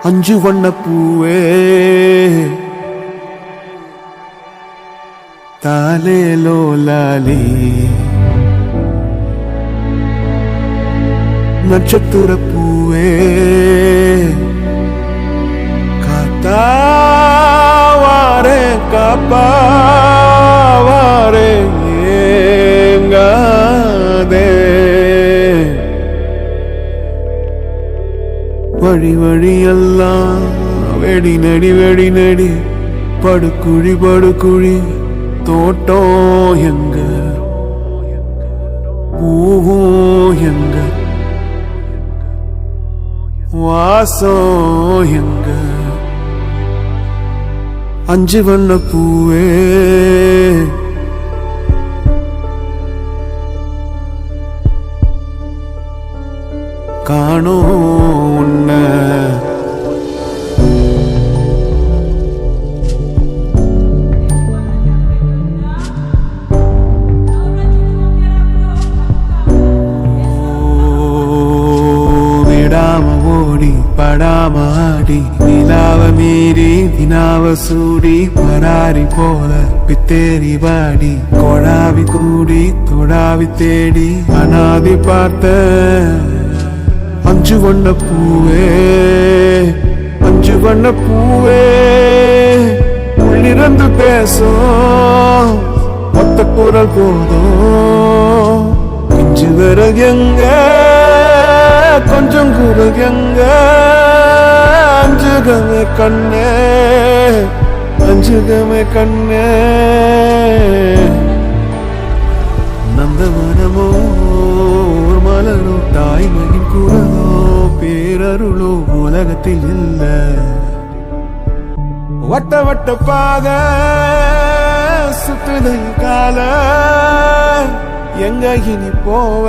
அஞ்சு வண்ண பூவே தாலேலோ லாலி நட்சத்திர பூவே காத்தாவாரே காப்பாவாரே ஏங்காதே வழி வழியெல்லாம் வெடி நடி வெடி நடி படுக்குழி படுக்குழி தோட்டம் எங்க பூவும் எங்க வாசம் எங்க அஞ்சு வண்ண பூவே காணோ உன்ன விடாம ஓடி படாம ஆடி நிலாவ மீறி வினாவ சூடி பராரி போல பித்தேரி வாடி கொடாவி கூடி தொடாவி தேடி அனாதி பார்த்த அஞ்சு வண்ண பூவே அஞ்சு வண்ண பூவே உள்ளிருந்து பேசும் மொத்த குரல் போதும் இஞ்சு விரல் எங்க கொஞ்சம் குரல் எங்க அஞ்சுகமே கண்ணே அஞ்சுகமே கண்ணே நந்தவனமோ மலரோ தாய்மையின் குரலோ பேரருளோ உலகத்தில் இல்ல வட்ட வட்ட பாத சுற்றுதை கால எங்க இனி போவ